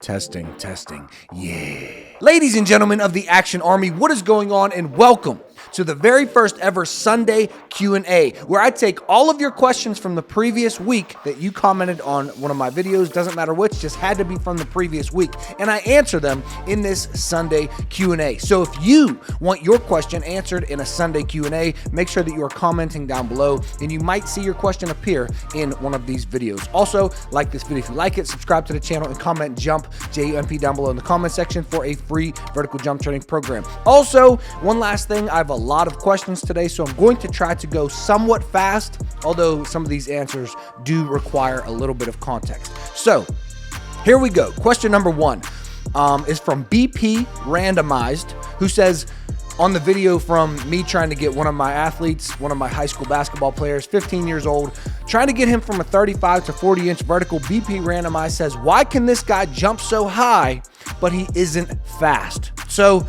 Testing, testing, yeah. Ladies and gentlemen of the Action Army, what is going on? And welcome to the very first ever Sunday Q&A, where I take all of your questions from the previous week that you commented on one of my videos. Doesn't matter which, just had to be from the previous week. And I answer them in this Sunday Q&A. So if you want your question answered in a Sunday Q&A, make sure that you are commenting down below, and you might see your question appear in one of these videos. Also, like this video if you like it, subscribe to the channel, and comment JUMP, J-U-M-P, down below in the comment section for a free vertical jump training program. Also, one last thing, I have a lot of questions today, so I'm going to try to go somewhat fast, although some of these answers do require a little bit of context. So here we go. Question number one is from BP Randomized, who says, on the video from me trying to get one of my athletes, one of my high school basketball players, 15 years old, trying to get him from a 35 to 40 inch vertical, BP Randomized says, why can this guy jump so high, but he isn't fast? So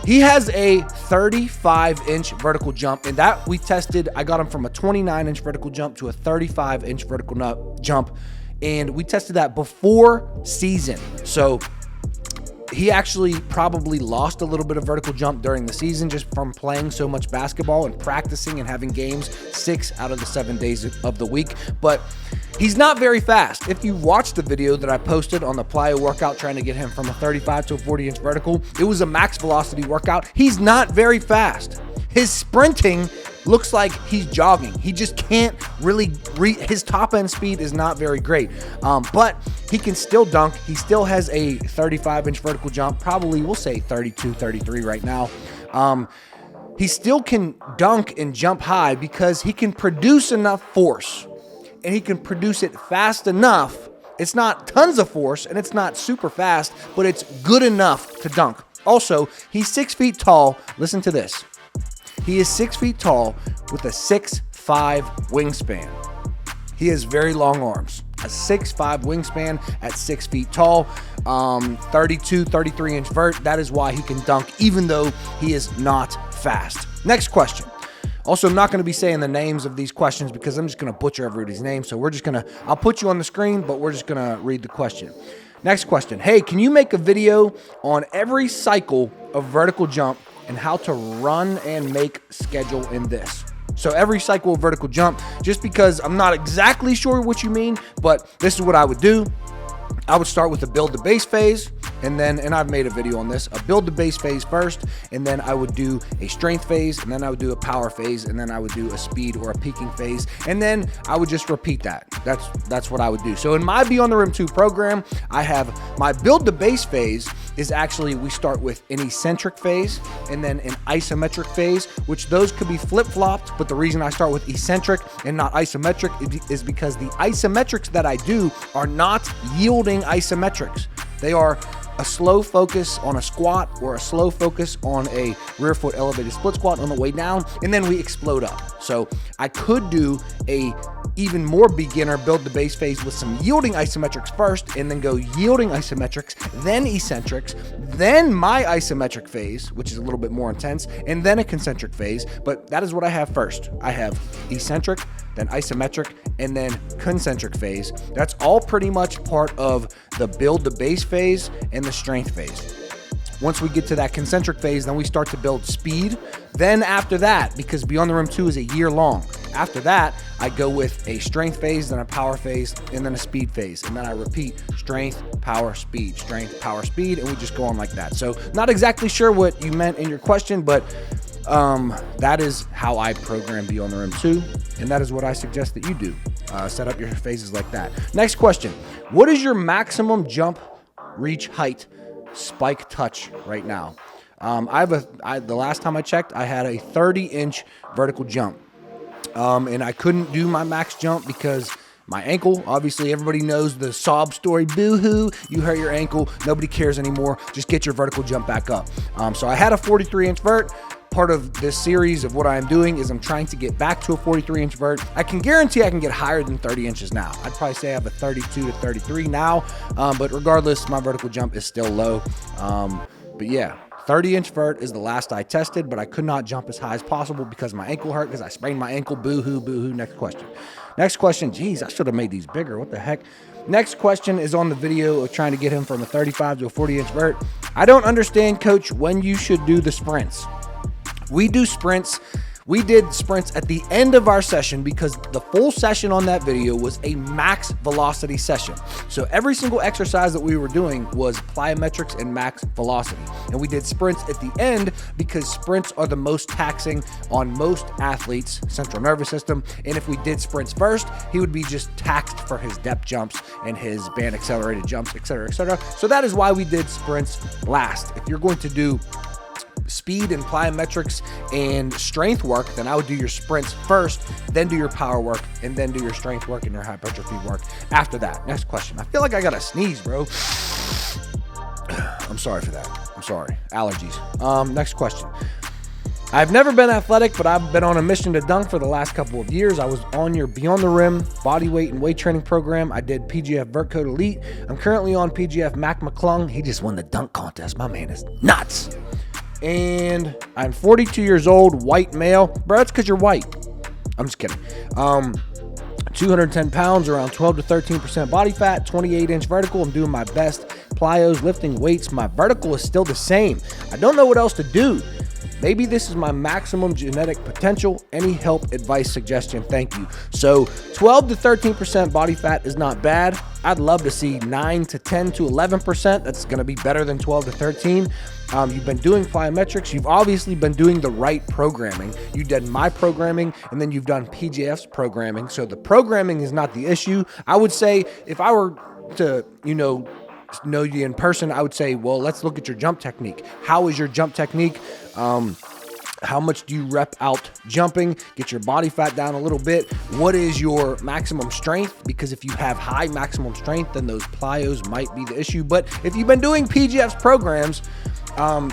he has a 35 inch vertical jump, and that we tested. I got him from a 29 inch vertical jump to a 35 inch vertical jump, and we tested that before season. So he actually probably lost a little bit of vertical jump during the season just from playing so much basketball and practicing and having games 6 out of the 7 days of the week. But he's not very fast. If you watch the video that I posted on the plyo workout trying to get him from a 35 to a 40 inch vertical, it was a max velocity workout. He's not very fast. His sprinting looks like he's jogging. He just can't really his top end speed is not very great. But he can still dunk. He still has a 35 inch vertical jump, probably we'll say 32, 33 right now. He still can dunk and jump high because he can produce enough force, and he can produce it fast enough. It's not tons of force and it's not super fast, but it's good enough to dunk. Also, he's 6 feet tall. Listen to this. He is 6 feet tall with a 6'5" wingspan. He has very long arms. A 6'5" wingspan at 6 feet tall, 32, 33 inch vert. That is why he can dunk, even though he is not fast. Next question. Also, I'm not going to be saying the names of these questions because I'm just going to butcher everybody's name. So I'll put you on the screen, but we're just going to read the question. Next question. Hey, can you make a video on every cycle of vertical jump and how to run and make schedule in this? So every cycle of vertical jump, just because I'm not exactly sure what you mean, but this is what I would do. I would start with a build the base phase, and I've made a video on this, a build the base phase first, and then I would do a strength phase, and then I would do a power phase, and then I would do a speed or a peaking phase, and then I would just repeat that. That's what I would do. So in my Be on the Rim 2 program, I have my build the base phase is actually, we start with an eccentric phase and then an isometric phase, which those could be flip-flopped, but the reason I start with eccentric and not isometric is because the isometrics that I do are not yielding isometrics. They are a slow focus on a squat or a slow focus on a rear foot elevated split squat on the way down, and then we explode up. So I could do a even more beginner build the base phase with some yielding isometrics first, and then go yielding isometrics, then eccentrics, then my isometric phase, which is a little bit more intense, and then a concentric phase. But that is what I have first. I have eccentric, then isometric, and then concentric phase. That's all pretty much part of the build the base phase and the strength phase. Once we get to that concentric phase, then we start to build speed. Then after that, because Beyond the Rim 2 is a year long, after that, I go with a strength phase, then a power phase, and then a speed phase. And then I repeat strength, power, speed, strength, power, speed, and we just go on like that. So not exactly sure what you meant in your question, but that is how I program Beyond the Rim 2, and that is what I suggest that you do. Set up your phases like that. Next question. What is your maximum jump reach height spike touch right now? The last time I checked, I had a 30 inch vertical jump, and I couldn't do my max jump because my ankle, obviously everybody knows the sob story, boo-hoo, you hurt your ankle, nobody cares anymore, just get your vertical jump back up. So I had a 43 inch vert. Part of this series of what I'm doing is I'm trying to get back to a 43 inch vert. I can guarantee I can get higher than 30 inches now. I'd probably say I have a 32 to 33 now, but regardless, my vertical jump is still low. But yeah, 30 inch vert is the last I tested, but I could not jump as high as possible because my ankle hurt, because I sprained my ankle. Boo-hoo, boo-hoo. Next question. Geez, I should have made these bigger. What the heck? Next question is on the video of trying to get him from a 35 to a 40-inch vert. I don't understand, coach, when you should do the sprints. We do sprints. We did sprints at the end of our session because the full session on that video was a max velocity session. So every single exercise that we were doing was plyometrics and max velocity. And we did sprints at the end because sprints are the most taxing on most athletes' central nervous system. And if we did sprints first, he would be just taxed for his depth jumps and his band accelerated jumps, et cetera, et cetera. So that is why we did sprints last. If you're going to do speed and plyometrics and strength work, then I would do your sprints first, then do your power work, and then do your strength work and your hypertrophy work after that. Next question. I feel like I got to sneeze, bro. I'm sorry for that. I'm sorry. Allergies. Next question. I've never been athletic, but I've been on a mission to dunk for the last couple of years. I was on your Beyond the Rim bodyweight and weight training program. I did PGF Vert Code Elite. I'm currently on PGF Mac McClung. He just won the dunk contest. My man is nuts. And I'm 42 years old, white male. Bro, that's because you're white. I'm just kidding. 210 pounds, around 12 to 13% body fat, 28-inch vertical. I'm doing my best plyos, lifting weights. My vertical is still the same. I don't know what else to do. Maybe this is my maximum genetic potential. Any help, advice, suggestion? Thank you. So 12 to 13% body fat is not bad. I'd love to see 9 to 10 to 11%. That's going to be better than 12 to 13. You've been doing plyometrics. You've obviously been doing the right programming. You did my programming, and then you've done PGF's programming. So the programming is not the issue. I would say if I were to, know you in person, I would say, well, let's look at your jump technique. How is your jump technique? How much do you rep out jumping? Get your body fat down a little bit. What is your maximum strength? Because if you have high maximum strength, then those plyos might be the issue. But if you've been doing PGF's programs,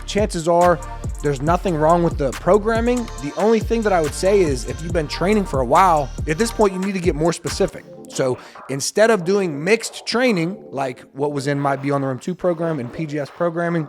chances are there's nothing wrong with the programming. The only thing that I would say is if you've been training for a while, at this point, you need to get more specific. So instead of doing mixed training, like what was in my Beyond the Rim 2 program and PGS programming,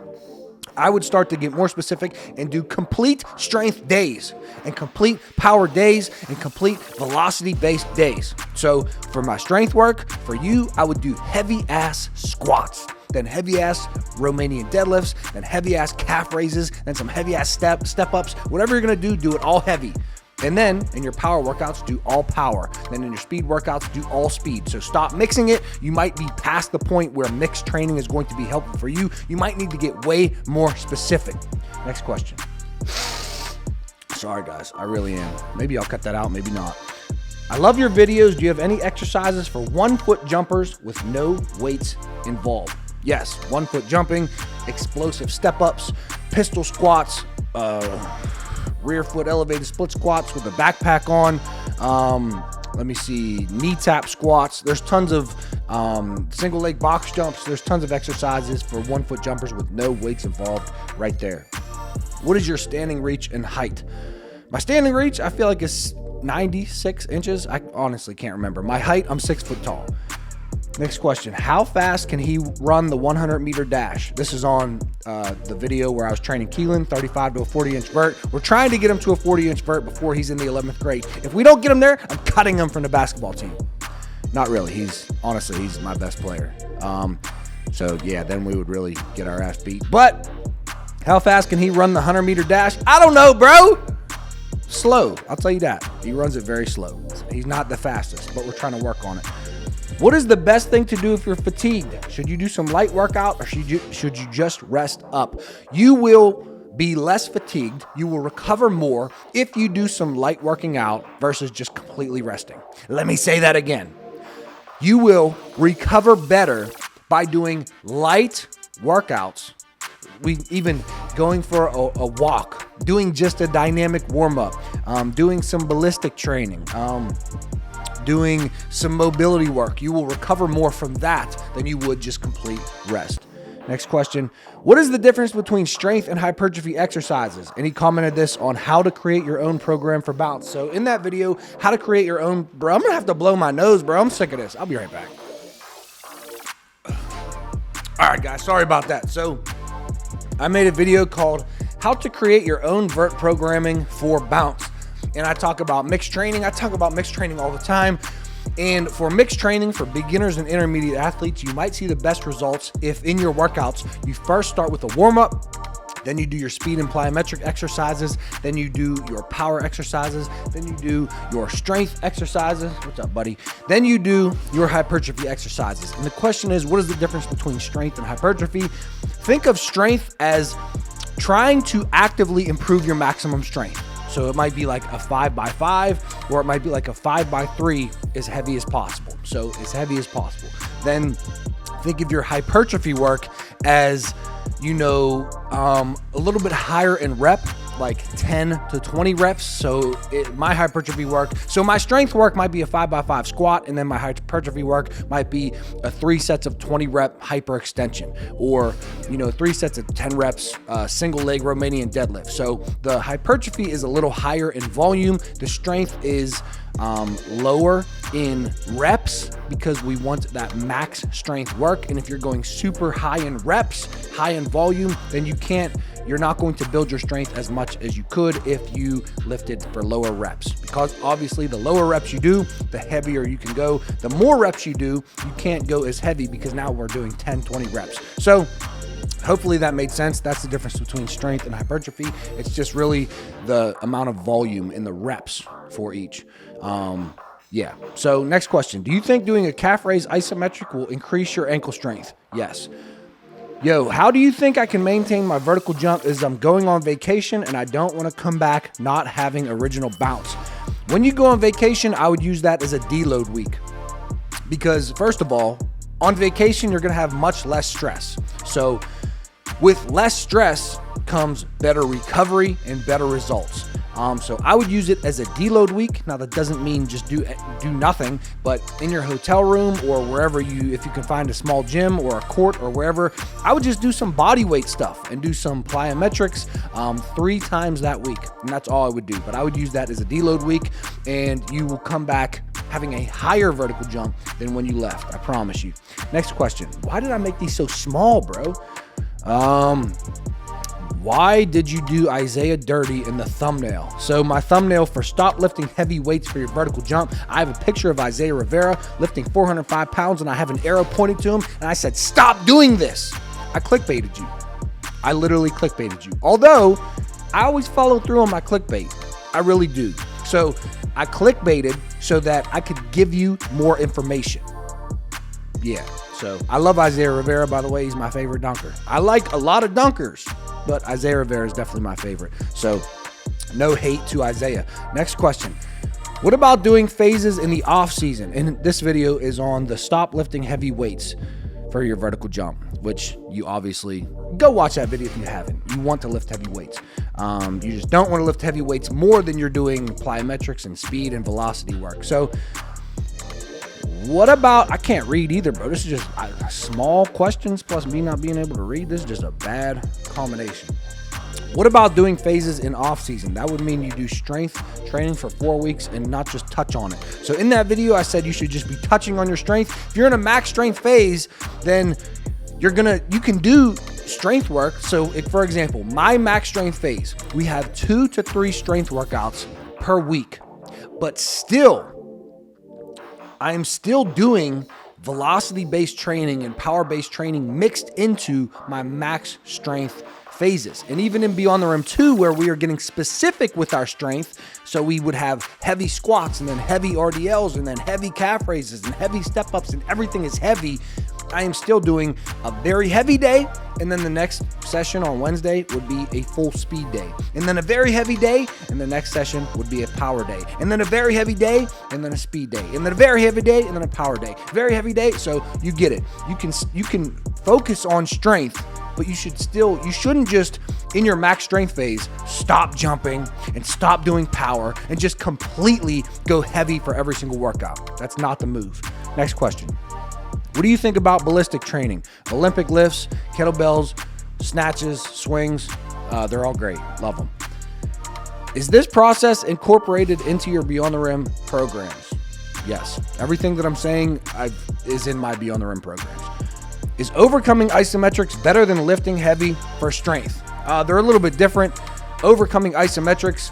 I would start to get more specific and do complete strength days and complete power days and complete velocity-based days. So for my strength work, for you, I would do heavy-ass squats, then heavy-ass Romanian deadlifts, then heavy-ass calf raises, then some heavy-ass step-ups. Whatever you're going to do it all heavy. And then in your power workouts, do all power. Then in your speed workouts, do all speed. So stop mixing it. You might be past the point where mixed training is going to be helpful for you. You might need to get way more specific. Next question. Sorry, guys. I really am. Maybe I'll cut that out. Maybe not. I love your videos. Do you have any exercises for 1-foot jumpers with no weights involved? Yes, 1-foot jumping, explosive step-ups, pistol squats, rear foot elevated split squats with a backpack on. Let me see, knee tap squats. There's tons of single leg box jumps. There's tons of exercises for 1-foot jumpers with no weights involved right there. What is your standing reach and height? My standing reach, I feel like is 96 inches. I honestly can't remember. My height, I'm 6 foot tall. Next question. How fast can he run the 100-meter dash? This is on the video where I was training Keelan, 35 to a 40-inch vert. We're trying to get him to a 40-inch vert before he's in the 11th grade. If we don't get him there, I'm cutting him from the basketball team. Not really. He's my best player. So, yeah, then we would really get our ass beat. But how fast can he run the 100-meter dash? I don't know, bro. Slow. I'll tell you that. He runs it very slow. He's not the fastest, but we're trying to work on it. What is the best thing to do if you're fatigued? Should you do some light workout or should you just rest up? You will be less fatigued. You will recover more if you do some light working out versus just completely resting. Let me say that again. You will recover better by doing light workouts. We even going for a walk, doing just a dynamic warm-up, doing some ballistic training, doing some mobility work. You will recover more from that than you would just complete rest. Next question. What is the difference between strength and hypertrophy exercises? And he commented this on how to create your own program for bounce. So in that video, how to create your own, bro, I'm going to have to blow my nose, bro. I'm sick of this. I'll be right back. All right, guys, sorry about that. So I made a video called how to create your own vert programming for bounce. And I talk about mixed training. I talk about mixed training all the time. And for mixed training for beginners and intermediate athletes, you might see the best results if in your workouts, you first start with a warm-up, then you do your speed and plyometric exercises, then you do your power exercises, then you do your strength exercises. What's up, buddy? Then you do your hypertrophy exercises. And the question is, what is the difference between strength and hypertrophy? Think of strength as trying to actively improve your maximum strength. So it might be like a 5x5, or it might be like a 5x3, as heavy as possible. So as heavy as possible. Then think of your hypertrophy work as, a little bit higher in rep, like 10 to 20 reps. So my hypertrophy work, so my strength work might be a 5x5 squat, and then my hypertrophy work might be a 3 sets of 20 rep hyperextension, or 3 sets of 10 reps single leg Romanian deadlift. So the hypertrophy is a little higher in volume. The strength is lower in reps, because we want that max strength work. And if you're going super high in reps, high in volume, then you're not going to build your strength as much as you could if you lifted for lower reps, because obviously the lower reps you do, the heavier you can go. The more reps you do, you can't go as heavy, because now we're doing 10, 20 reps. So hopefully that made sense. That's the difference between strength and hypertrophy. It's just really the amount of volume in the reps for each. Yeah. So next question. Do you think doing a calf raise isometric will increase your ankle strength? Yes. Yo, how do you think I can maintain my vertical jump as I'm going on vacation and I don't want to come back not having original bounce? When you go on vacation, I would use that as a deload week, because first of all, on vacation, you're going to have much less stress. So with less stress comes better recovery and better results. So I would use it as a deload week. Now that doesn't mean just do nothing, but in your hotel room or wherever if you can find a small gym or a court or wherever, I would just do some body weight stuff and do some plyometrics 3 times that week. And that's all I would do. But I would use that as a deload week, and you will come back having a higher vertical jump than when you left. I promise you. Next question. Why did I make these so small, bro? Why did you do Isaiah dirty in the thumbnail? So my thumbnail for stop lifting heavy weights for your vertical jump, I have a picture of Isaiah Rivera lifting 405 pounds, and I have an arrow pointing to him, and I said, stop doing this. I clickbaited you. I literally clickbaited you. Although I always follow through on my clickbait. I really do. So I clickbaited so that I could give you more information. Yeah. So I love Isaiah Rivera, by the way. He's my favorite dunker. I like a lot of dunkers, but Isaiah Rivera is definitely my favorite. So no hate to Isaiah. Next question. What about doing phases in the off season? And this video is on the stop lifting heavy weights for your vertical jump, which you obviously go watch that video if you haven't. You want to lift heavy weights. You just don't want to lift heavy weights more than you're doing plyometrics and speed and velocity work. So what about, I can't read either, bro. This is just small questions plus me not being able to read. This is just a bad combination. What about doing phases in off season? That would mean you do strength training for 4 weeks and not just touch on it. So in that video, I said you should just be touching on your strength. If you're in a max strength phase, then you can do strength work. So for example, my max strength phase, we have 2 to 3 strength workouts per week, but still, I am still doing velocity-based training and power-based training mixed into my max strength phases. And even in Beyond the Rim 2, where we are getting specific with our strength, so we would have heavy squats and then heavy RDLs and then heavy calf raises and heavy step-ups, and everything is heavy. I am still doing a very heavy day, and then the next session on Wednesday would be a full speed day, and then a very heavy day, and the next session would be a power day, and then a very heavy day, and then a speed day, and then a very heavy day, and then a power day. Very heavy day, so you get it. You can focus on strength, but you shouldn't just in your max strength phase stop jumping and stop doing power and just completely go heavy for every single workout. That's not the move. Next question. What do you think about ballistic training? Olympic lifts, kettlebells, snatches, swings, they're all great. Love them. Is this process incorporated into your Beyond the Rim programs? Yes. Everything that I'm saying is in my Beyond the Rim programs. Is overcoming isometrics better than lifting heavy for strength? They're a little bit different. overcoming isometrics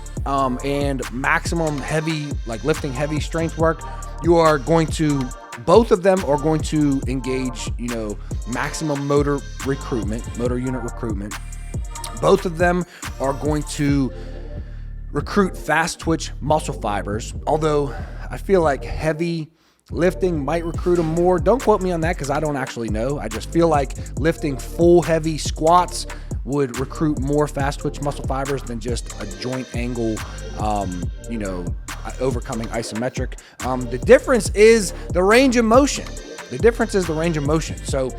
and maximum heavy, like lifting heavy strength work, both of them are going to engage, maximum motor unit recruitment. Both of them are going to recruit fast twitch muscle fibers, although I feel like heavy lifting might recruit them more. Don't quote me on that because I don't actually know. I just feel like lifting full heavy squats would recruit more fast twitch muscle fibers than just a joint angle, overcoming isometric. The difference is the range of motion. So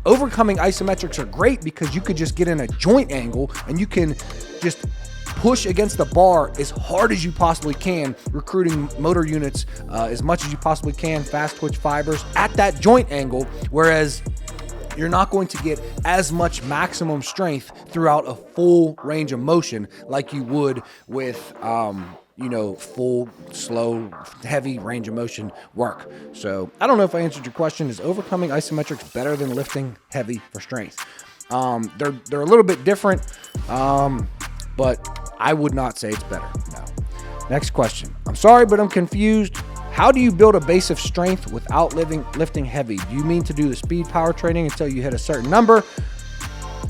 overcoming isometrics are great because you could just get in a joint angle and you can just push against the bar as hard as you possibly can, recruiting motor units as much as you possibly can, fast twitch fibers at that joint angle, whereas you're not going to get as much maximum strength throughout a full range of motion like you would with full, slow, heavy range of motion work. So I don't know if I answered your question. Is overcoming isometrics better than lifting heavy for strength? They're a little bit different, but I would not say it's better. No. Next question. I'm sorry, but I'm confused. How do you build a base of strength without lifting heavy? Do you mean to do the speed power training until you hit a certain number?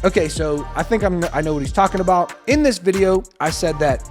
Okay, so I think I know what he's talking about. In this video, I said that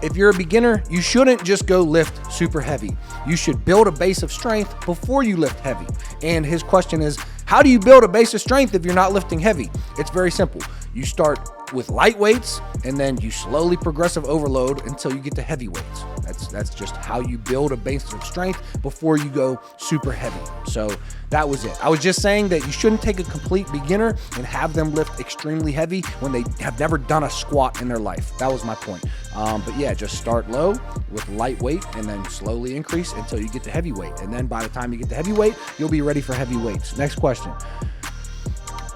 if you're a beginner, you shouldn't just go lift super heavy. You should build a base of strength before you lift heavy. And his question is, how do you build a base of strength if you're not lifting heavy? It's very simple. You start with light weights and then you slowly progressive overload until you get to heavy weights. That's just how you build a base of strength before you go super heavy. So that was it. I was just saying that you shouldn't take a complete beginner and have them lift extremely heavy when they have never done a squat in their life. That was my point. But yeah, just start low with light weight and then slowly increase until you get to heavy weight. And then by the time you get to heavy weight, you'll be ready for heavy weights. Next question.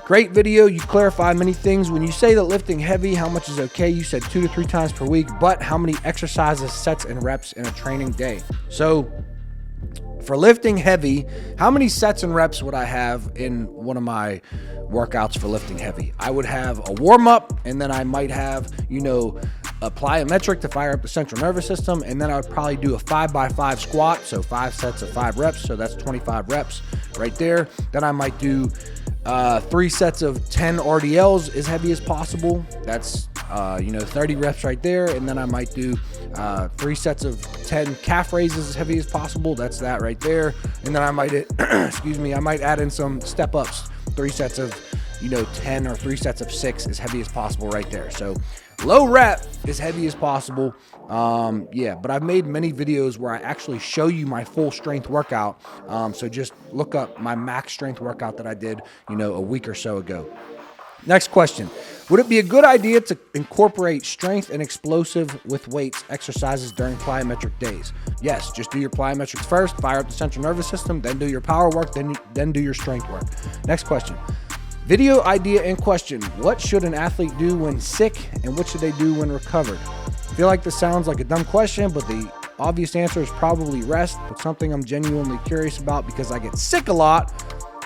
Great video. You clarify many things. When you say that lifting heavy, how much is okay? You said 2 to 3 times per week, but how many exercises, sets, and reps in a training day? So for lifting heavy, how many sets and reps would I have in one of my workouts for lifting heavy? I would have a warm-up, and then I might have, a plyometric to fire up the central nervous system, and then I would probably do a 5x5 squat, so 5 sets of 5 reps, so that's 25 reps right there. Then I might do 3 sets of 10 RDLs as heavy as possible. That's 30 reps right there. And then I might do 3 sets of 10 calf raises as heavy as possible. That's that right there. And then I might I might add in some step ups, 3 sets of 10 or 3 sets of 6 as heavy as possible right there. So low rep as heavy as possible. But I've made many videos where I actually show you my full strength workout. So just look up my max strength workout that I did, a week or so ago. Next question. Would it be a good idea to incorporate strength and explosive with weights exercises during plyometric days? Yes, just do your plyometrics first, fire up the central nervous system, then do your power work, then do your strength work. Next question. Video idea and question. What should an athlete do when sick and what should they do when recovered? I feel like this sounds like a dumb question, but the obvious answer is probably rest, but something I'm genuinely curious about because I get sick a lot.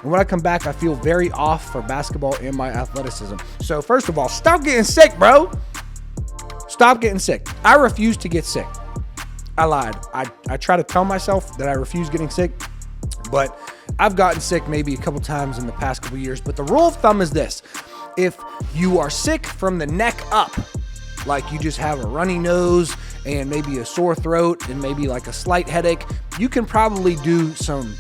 And when I come back, I feel very off for basketball and my athleticism. So first of all, stop getting sick, bro. Stop getting sick. I refuse to get sick. I lied. I try to tell myself that I refuse getting sick, but I've gotten sick maybe a couple times in the past couple years. But the rule of thumb is this. If you are sick from the neck up, like you just have a runny nose and maybe a sore throat and maybe like a slight headache, you can probably do some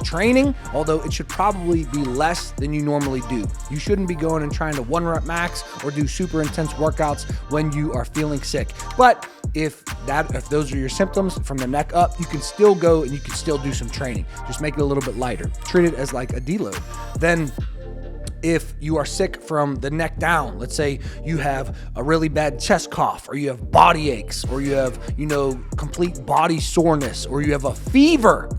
training, although it should probably be less than you normally do. You shouldn't be going and trying to 1 rep max or do super intense workouts when you are feeling sick. But if those are your symptoms from the neck up, you can still go and you can still do some training. Just make it a little bit lighter. Treat it as like a deload. Then if you are sick from the neck down, let's say you have a really bad chest cough, or you have body aches, or you have, complete body soreness, or you have a fever,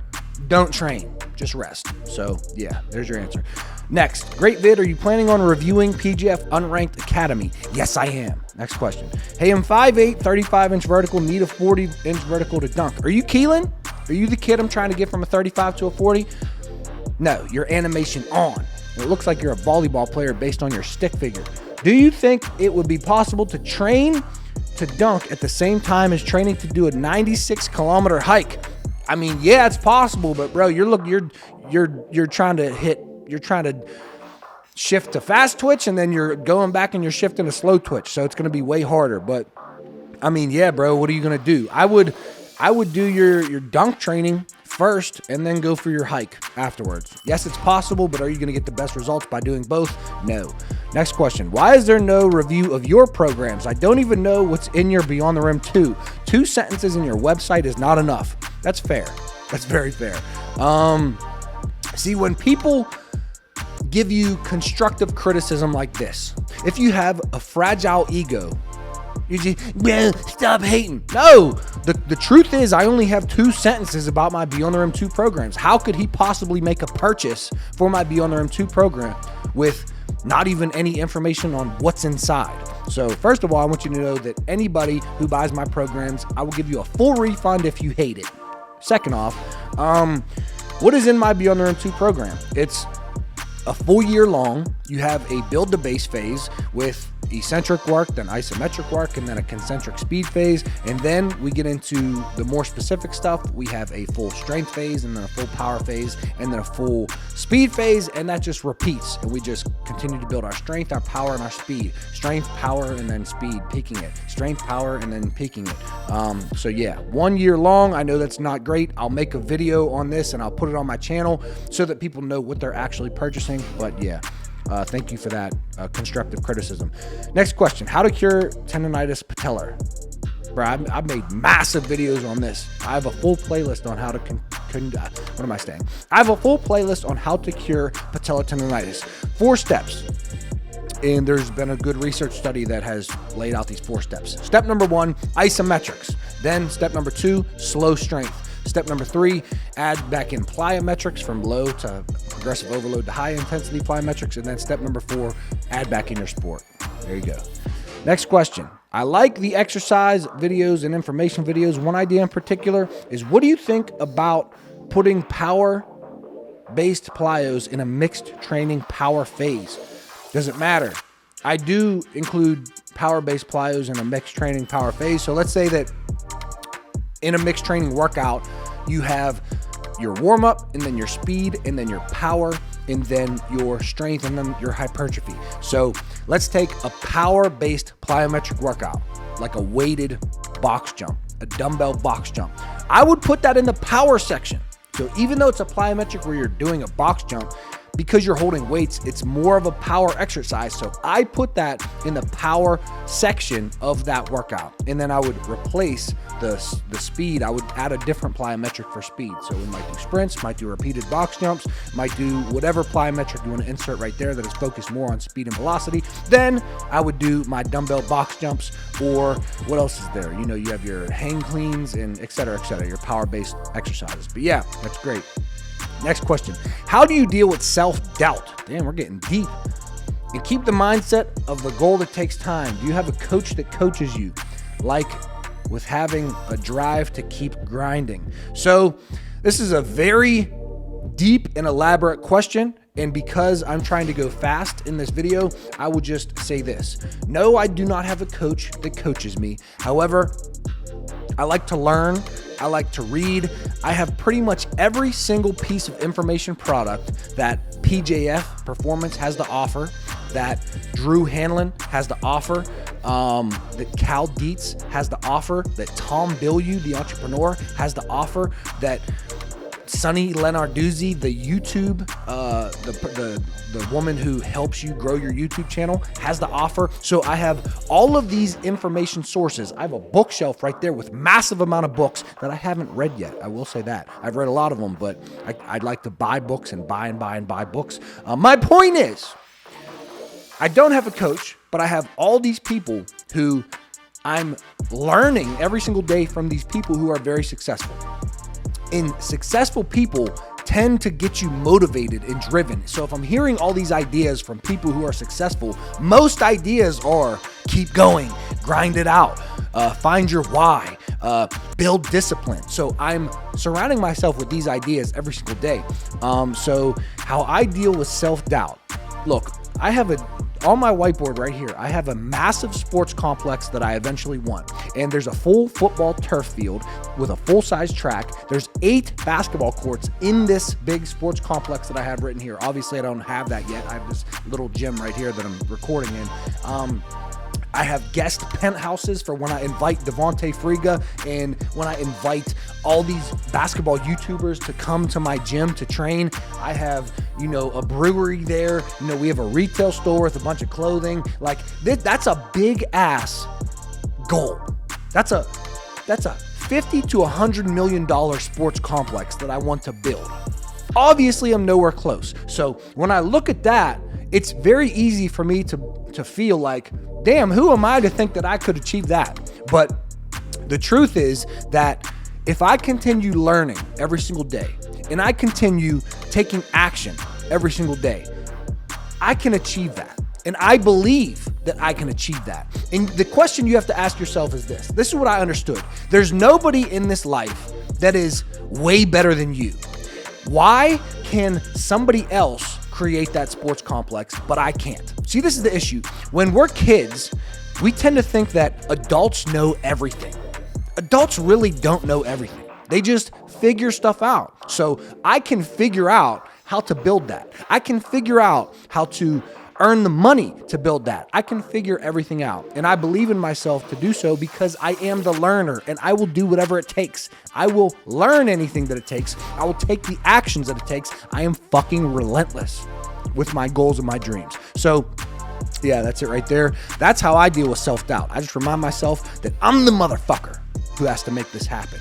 don't train, just rest. So yeah, there's your answer. Next, great vid. Are you planning on reviewing PGF Unranked Academy? Yes, I am. Next question. Hey, I'm 5'8", 35-inch vertical, need a 40-inch vertical to dunk. Are you Keelan? Are you the kid I'm trying to get from a 35 to a 40? No, your animation on. It looks like you're a volleyball player based on your stick figure. Do you think it would be possible to train to dunk at the same time as training to do a 96-kilometer hike? I mean, yeah, it's possible, but bro, you're trying to shift to fast twitch, and then you're going back and you're shifting to slow twitch, so it's going to be way harder. But I mean, yeah, bro, what are you going to do? I would do your dunk training first and then go for your hike afterwards. Yes, it's possible, but are you going to get the best results by doing both? No. Next question. Why is there no review of your programs? I don't even know what's in your Beyond the Rim 2. 2 sentences in your website is not enough. That's fair. That's very fair. See, when people give you constructive criticism like this, if you have a fragile ego, you just, well, stop hating. No, the truth is I only have 2 sentences about my Beyond the Rim 2 programs. How could he possibly make a purchase for my Beyond the Rim 2 program with not even any information on what's inside? So first of all, I want you to know that anybody who buys my programs, I will give you a full refund if you hate it. Second off, what is in my Beyond the Rim 2 program? It's a full year long. You have a build to base phase with eccentric work, then isometric work, and then a concentric speed phase. And then we get into the more specific stuff. We have a full strength phase, and then a full power phase, and then a full speed phase. And that just repeats. And we just continue to build our strength, our power, and our speed. Strength, power, and then speed, peaking it. Strength, power, and then peaking it. So yeah, 1 year long. I know that's not great. I'll make a video on this and I'll put it on my channel so that people know what they're actually purchasing. But yeah. Thank you for that constructive criticism. Next question. How to cure tendonitis patellar. Bro, I've made massive videos on this. I have a full playlist on how to what am I saying? I have a full playlist on how to cure patellar tendonitis. 4 steps. And there's been a good research study that has laid out these 4 steps. Step number 1, isometrics. Then step number 2, slow strength. Step number 3, add back in plyometrics from low to progressive overload to high intensity plyometrics. And then step number 4, add back in your sport. There you go. Next question. I like the exercise videos and information videos. One idea in particular is, what do you think about putting power-based plyos in a mixed training power phase? Does it matter? I do include power-based plyos in a mixed training power phase. So let's say that in a mixed training workout, you have your warm-up, and then your speed, and then your power, and then your strength, and then your hypertrophy. So let's take a power-based plyometric workout, like a weighted box jump, a dumbbell box jump. I would put that in the power section. So even though it's a plyometric where you're doing a box jump, because you're holding weights, it's more of a power exercise. So I put that in the power section of that workout. And then I would replace the speed. I would add a different plyometric for speed. So we might do sprints, might do repeated box jumps, might do whatever plyometric you want to insert right there that is focused more on speed and velocity. Then I would do my dumbbell box jumps, or what else is there? You know, you have your hang cleans and et cetera, your power-based exercises. But yeah, that's great. Next question. How do you deal with self-doubt? Damn, we're getting deep. And keep the mindset of the goal that takes time. Do you have a coach that coaches you, like with having a drive to keep grinding? So this is a very deep and elaborate question. And because I'm trying to go fast in this video, I will just say this. No, I do not have a coach that coaches me. However, I like to learn. I like to read. I have pretty much every single piece of information product that PJF Performance has to offer, that Drew Hanlon has to offer, that Cal Dietz has to offer, that Tom Bilyeu, the entrepreneur, has to offer, that Sunny Lenarduzzi, the YouTube, the woman who helps you grow your YouTube channel, has to offer. So I have all of these information sources. I have a bookshelf right there with massive amount of books that I haven't read yet. I will say that. I've read a lot of them, but I'd like to buy books and buy books. My point is, I don't have a coach, but I have all these people who I'm learning every single day from, these people who are very successful. And successful people tend to get you motivated and driven. So if I'm hearing all these ideas from people who are successful, most ideas are keep going, grind it out, find your why, build discipline. So I'm surrounding myself with these ideas every single day. So how I deal with self-doubt. Look, I have on my whiteboard right here, I have a massive sports complex that I eventually want. And there's a full football turf field with a full-size track. There's 8 basketball courts in this big sports complex that I have written here. Obviously, I don't have that yet. I have this little gym right here that I'm recording in. I have guest penthouses for when I invite Devontae Friga and when I invite all these basketball YouTubers to come to my gym to train. I have, a brewery there. We have a retail store with a bunch of clothing. Like that's a big ass goal. That's a $50 to $100 million sports complex that I want to build. Obviously, I'm nowhere close. So when I look at that, it's very easy for me to feel like, damn, who am I to think that I could achieve that? But the truth is that if I continue learning every single day and I continue taking action every single day, I can achieve that. And I believe that I can achieve that. And the question you have to ask yourself is this. This is what I understood. There's nobody in this life that is way better than you. Why can somebody else create that sports complex, but I can't? See, this is the issue. When we're kids, we tend to think that adults know everything. Adults really don't know everything. They just figure stuff out. So I can figure out how to build that. I can figure out how to earn the money to build that. I can figure everything out. And I believe in myself to do so because I am the learner and I will do whatever it takes. I will learn anything that it takes. I will take the actions that it takes. I am fucking relentless with my goals and my dreams. So yeah, that's it right there. That's how I deal with self-doubt. I just remind myself that I'm the motherfucker who has to make this happen.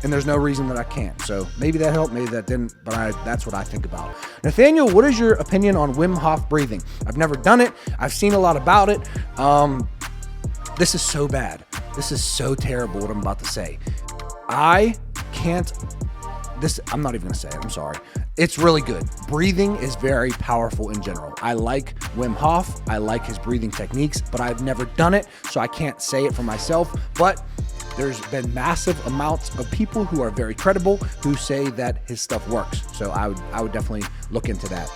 And there's no reason that I can't. So maybe that helped, maybe that didn't, but that's what I think about. Nathanael, what is your opinion on Wim Hof breathing? I've never done it. I've seen a lot about it. This is so bad. This is so terrible what I'm about to say. I'm not even gonna say it, I'm sorry. It's really good. Breathing is very powerful in general. I like Wim Hof. I like his breathing techniques, but I've never done it, so I can't say it for myself. But there's been massive amounts of people who are very credible who say that his stuff works. So I would definitely look into that.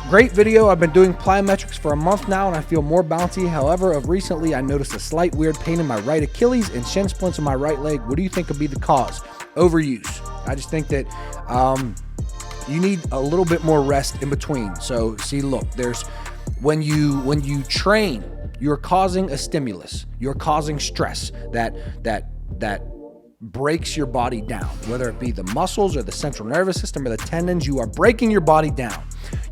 Great video. I've been doing plyometrics for a month now and I feel more bouncy. However, of recently I noticed a slight weird pain in my right Achilles and shin splints in my right leg. What do you think could be the cause? Overuse. I just think that you need a little bit more rest in between. So see, look, when you train, you're causing a stimulus. You're causing stress that breaks your body down, whether it be the muscles or the central nervous system or the tendons. You are breaking your body down.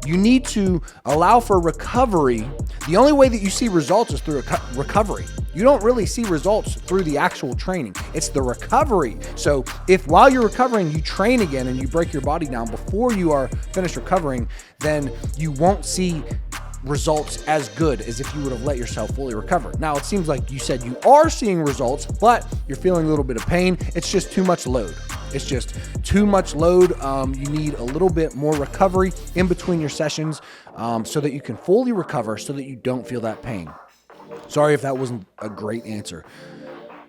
You need to allow for recovery. The only way that you see results is through recovery. You don't really see results through the actual training. It's the recovery. So if while you're recovering, you train again and you break your body down before you are finished recovering, then you won't see results as good as if you would have let yourself fully recover. Now, it seems like you said you are seeing results, but you're feeling a little bit of pain. It's just too much load. It's just too much load. You need a little bit more recovery in between your sessions so that you can fully recover so that you don't feel that pain. Sorry if that wasn't a great answer.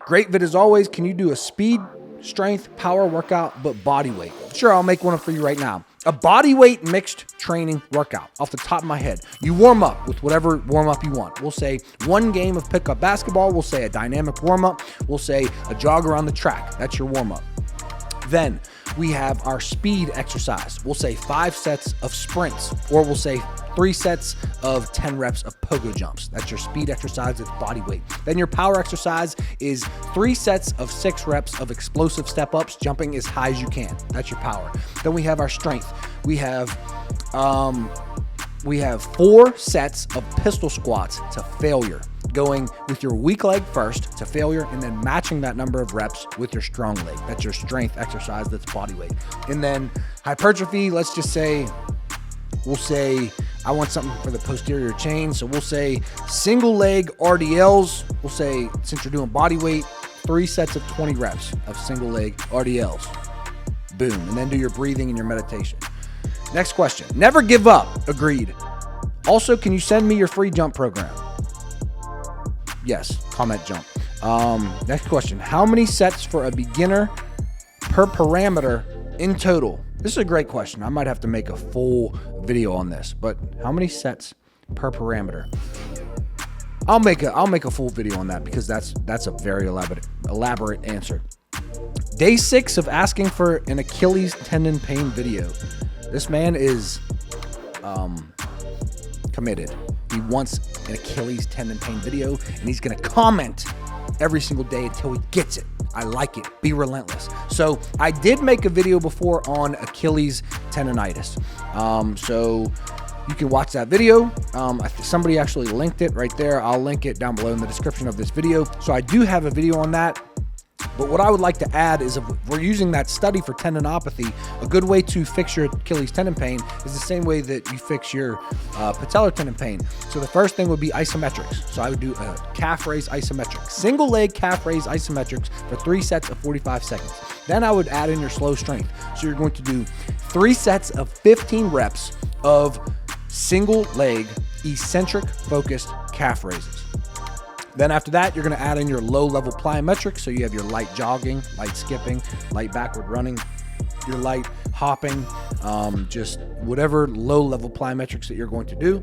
Great vid as always. Can you do a speed, strength, power workout, but body weight? Sure, I'll make one up for you right now. A body weight mixed training workout off the top of my head. You warm up with whatever warm up you want. We'll say one game of pickup basketball. We'll say a dynamic warm up. We'll say a jog around the track. That's your warm up. Then we have our speed exercise. We'll say 5 sets of sprints, or we'll say 3 sets of 10 reps of pogo jumps. That's your speed exercise. It's body weight. Then your power exercise is 3 sets of 6 reps of explosive step ups, jumping as high as you can. That's your power. Then we have our strength. We have 4 sets of pistol squats to failure, going with your weak leg first to failure and then matching that number of reps with your strong leg. That's your strength exercise. That's body weight. And then hypertrophy, let's just say, we'll say I want something for the posterior chain. So we'll say single leg RDLs. We'll say, since you're doing body weight, 3 sets of 20 reps of single leg RDLs. Boom. And then do your breathing and your meditation. Next question. Never give up. Agreed. Also, can you send me your free jump program? Yes. Comment jump. Next question. How many sets for a beginner per parameter in total? This is a great question. I might have to make a full video on this, but how many sets per parameter. I'll make a full video on that because that's a very elaborate answer. Day 6 of asking for an Achilles tendon pain video. This man is committed. He wants an Achilles tendon pain video, and he's gonna comment every single day until he gets it. I like it. Be relentless. So I did make a video before on Achilles tendonitis. So you can watch that video. Somebody actually linked it right there. I'll link it down below in the description of this video. So I do have a video on that. But what I would like to add is, if we're using that study for tendinopathy, a good way to fix your Achilles tendon pain is the same way that you fix your patellar tendon pain. So the first thing would be isometrics. So I would do a calf raise isometric, single leg calf raise isometrics for 3 sets of 45 seconds. Then I would add in your slow strength. So you're going to do 3 sets of 15 reps of single leg eccentric focused calf raises. Then after that, you're going to add in your low level plyometrics. So you have your light jogging, light skipping, light backward running, your light hopping, just whatever low level plyometrics that you're going to do.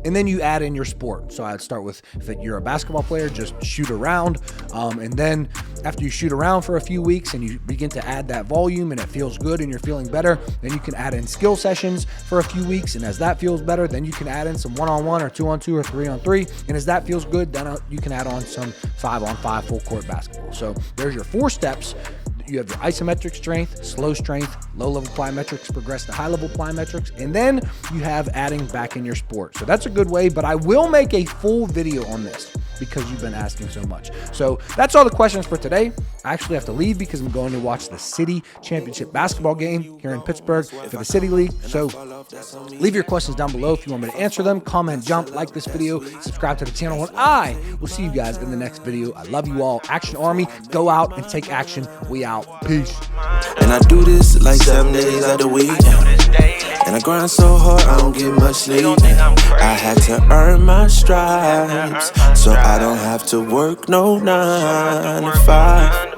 And then you add in your sport. So I'd start with, if you're a basketball player, just shoot around. And then after you shoot around for a few weeks and you begin to add that volume and it feels good and you're feeling better, then you can add in skill sessions for a few weeks. And as that feels better, then you can add in some 1-on-1 or 2-on-2 or 3-on-3. And as that feels good, then you can add on some 5-on-5 full court basketball. So there's your 4 steps. You have your isometric strength, slow strength, low level plyometrics, progress to high level plyometrics, and then you have adding back in your sport. So that's a good way, but I will make a full video on this because you've been asking so much. So that's all the questions for today. I actually have to leave because I'm going to watch the city championship basketball game here in Pittsburgh for the City League. So leave your questions down below if you want me to answer them. Comment, jump, like this video, subscribe to the channel, and I will see you guys in the next video. I love you all. Action Army, go out and take action. We out. Peace. And I do this like 7 days out the week. And I grind so hard, I don't get much sleep. I had to earn my stripes, so I don't have to work no 9 to 5.